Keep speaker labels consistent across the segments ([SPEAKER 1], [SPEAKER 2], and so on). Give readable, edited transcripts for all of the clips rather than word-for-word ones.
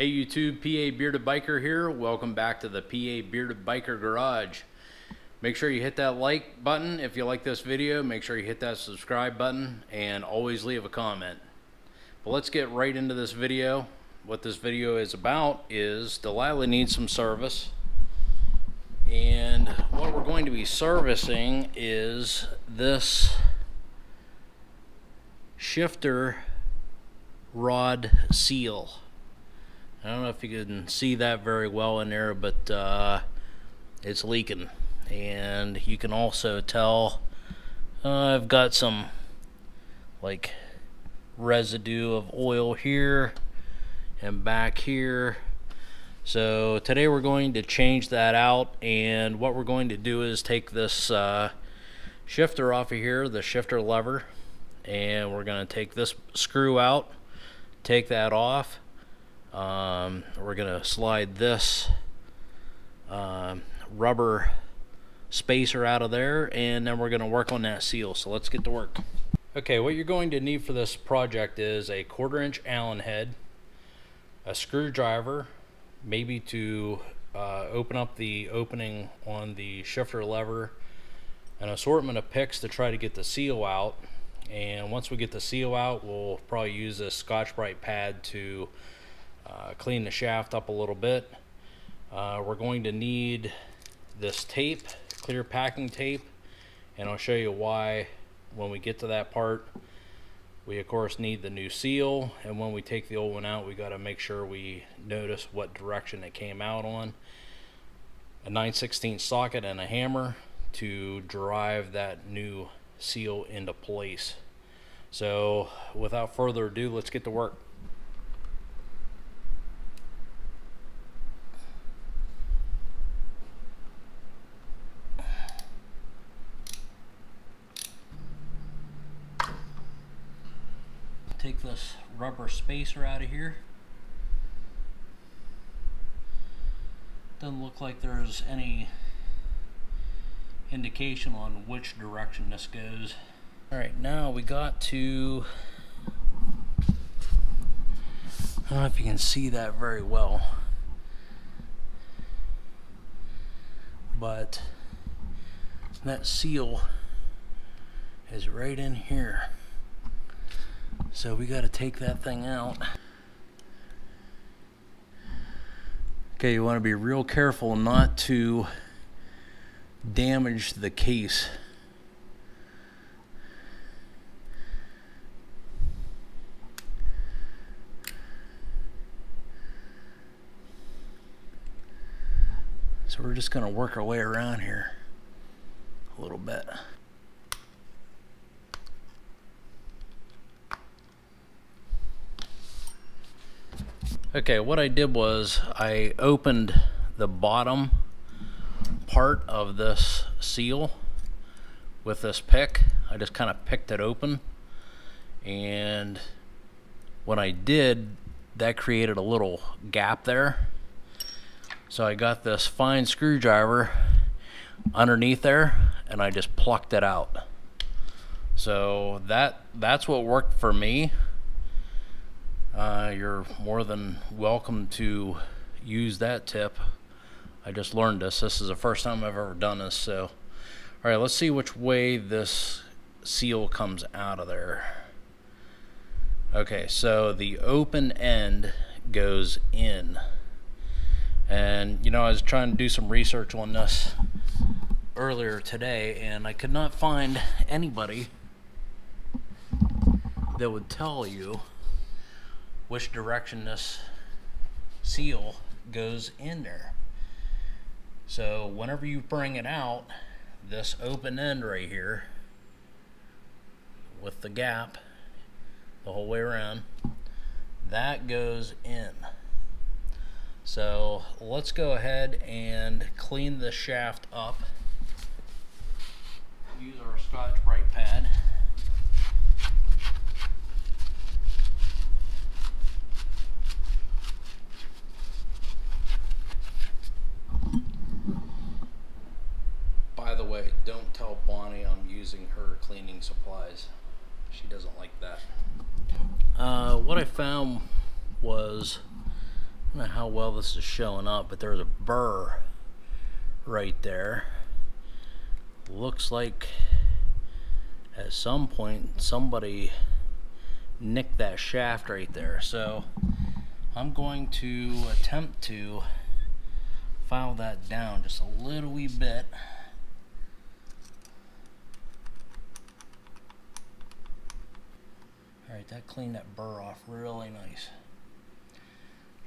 [SPEAKER 1] Hey YouTube, PA Bearded Biker here. Welcome back to the PA Bearded Biker Garage. Make sure you hit that like button if you like this video. Make sure you hit that subscribe button and always leave a comment. But let's get right into this video. What this video is about is Delilah needs some service. And what we're going to be servicing is this shifter rod seal. I don't know if you can see that very well in there, but it's leaking. And you can also tell I've got some like residue of oil here and back here. So today we're going to change that out, and what we're going to do is take this shifter off of here, the shifter lever, and we're going to take this screw out, take that off. We're gonna slide this rubber spacer out of there, and then we're gonna work on that seal. So let's get to work. Okay, what you're going to need for this project is a 1/4-inch Allen head, a screwdriver, maybe to open up the opening on the shifter lever, an assortment of picks to try to get the seal out. And once we get the seal out, we'll probably use a Scotch-Brite pad to clean the shaft up a little bit. We're going to need this tape, clear packing tape, and I'll show you why when we get to that part. We of course need the new seal, and when we take the old one out, we got to make sure we notice what direction it came out on. A 9/16 socket and a hammer to drive that new seal into place. So without further ado, let's get to work. Take this rubber spacer out of here. Doesn't look like there's any indication on which direction this goes. Alright, now we got to, I don't know if you can see that very well, but that seal is right in here. So we got to take that thing out. Okay, you want to be real careful not to damage the case. So we're just going to work our way around here a little bit. Okay, what I did was I opened the bottom part of this seal with this pick. I just kind of picked it open, and when I did, that created a little gap there. So I got this fine screwdriver underneath there, and I just plucked it out. So that's what worked for me. You're more than welcome to use that tip. I just learned this. This is the first time I've ever done this. So, all right, let's see which way this seal comes out of there. Okay, so the open end goes in. And, you know, I was trying to do some research on this earlier today, and I could not find anybody that would tell you which direction this seal goes in there. So whenever you bring it out, this open end right here with the gap the whole way around, that goes in. So let's go ahead and clean the shaft up. Use our Scotch-Brite pad. By the way, don't tell Bonnie I'm using her cleaning supplies. She doesn't like that. What I found was I don't know how well this is showing up, but there's a burr right there. Looks like at some point somebody nicked that shaft right there. So I'm going to attempt to file that down just a little wee bit. Alright, that cleaned that burr off really nice.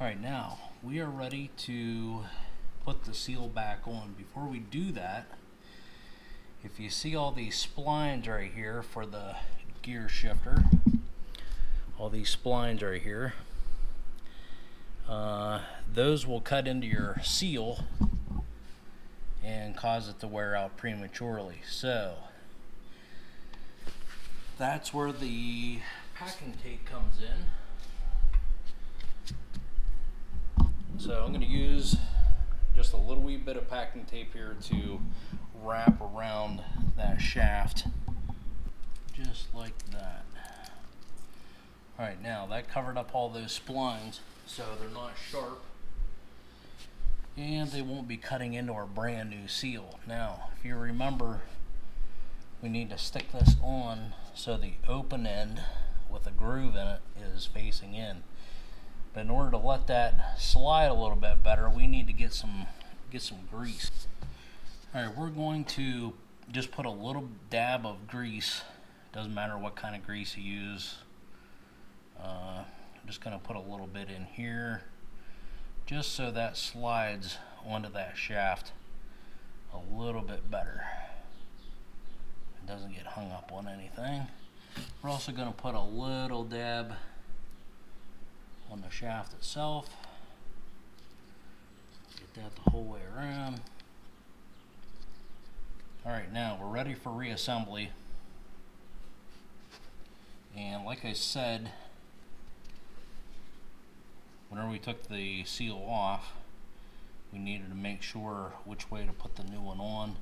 [SPEAKER 1] Alright, now we are ready to put the seal back on. Before we do that, if you see all these splines right here for the gear shifter, all these splines right here, those will cut into your seal and cause it to wear out prematurely. So that's where the packing tape comes in. So I'm going to use just a little wee bit of packing tape here to wrap around that shaft, just like that. Alright, now that covered up all those splines, so they're not sharp and they won't be cutting into our brand new seal. Now, if you remember, we need to stick this on so the open end with a groove in it is facing in. But in order to let that slide a little bit better, we need to get some grease. Alright, we're going to just put a little dab of grease. Doesn't matter what kind of grease you use. I'm just going to put a little bit in here, just so that slides onto that shaft a little bit better. It doesn't get hung up on anything. We're also going to put a little dab on the shaft itself. Get that the whole way around. Alright, now we're ready for reassembly. And like I said, whenever we took the seal off, we needed to make sure which way to put the new one on.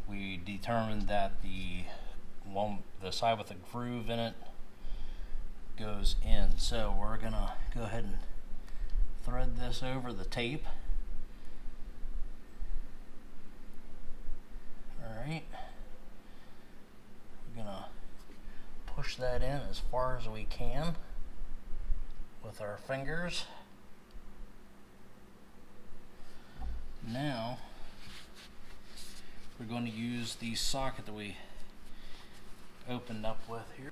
[SPEAKER 1] We determined that the side with the groove in it goes in. So we're gonna go ahead and thread this over the tape. Alright. We're gonna push that in as far as we can with our fingers. Now we're going to use the socket that we opened up with here.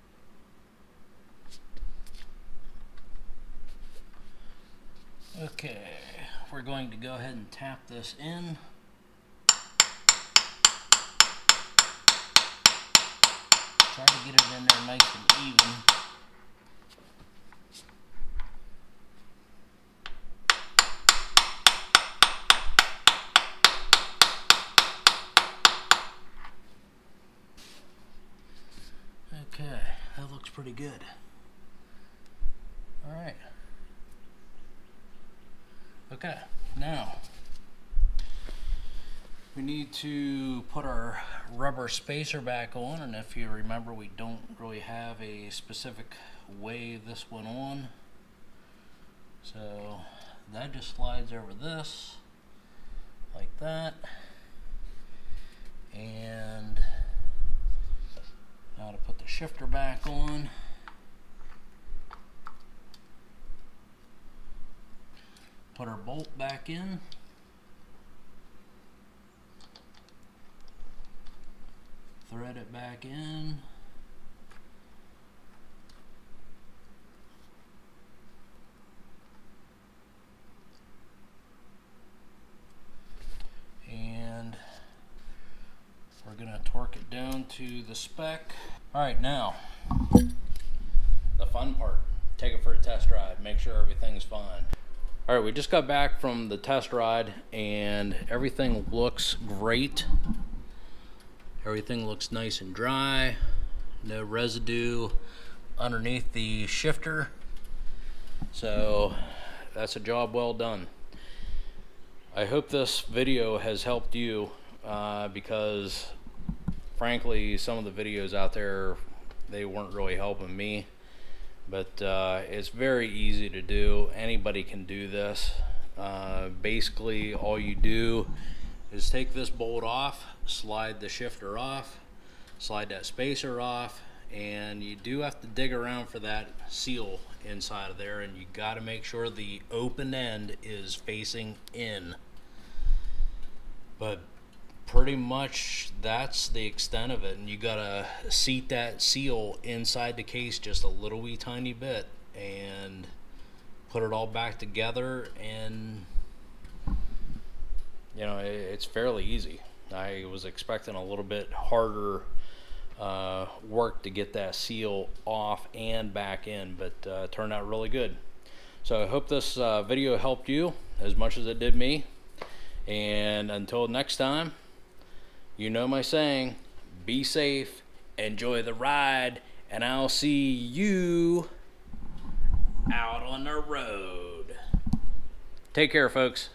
[SPEAKER 1] Okay, we're going to go ahead and tap this in. Try to get it in there nice and even. Okay, that looks pretty good. Alright. Okay, now we need to put our rubber spacer back on, and if you remember, we don't really have a specific way this went on. So that just slides over this like that. And now to put the shifter back on. Put our bolt back in. Thread it back in. And we're going to torque it down to the spec. Alright, now the fun part. Take it for a test ride. Make sure everything's fine. Alright, we just got back from the test ride and everything looks great. Everything looks nice and dry. No residue underneath the shifter. So that's a job well done. I hope this video has helped you because frankly some of the videos out there, they weren't really helping me. but it's very easy to do. Anybody can do this. Basically all you do is take this bolt off, slide the shifter off, slide that spacer off, and you do have to dig around for that seal inside of there, and you got to make sure the open end is facing in. But pretty much that's the extent of it, and you got to seat that seal inside the case just a little wee tiny bit and put it all back together, and you know, it's fairly easy. I was expecting a little bit harder work to get that seal off and back in, but it turned out really good. So I hope this video helped you as much as it did me, and until next time, you know my saying, be safe, enjoy the ride, and I'll see you out on the road. Take care, folks.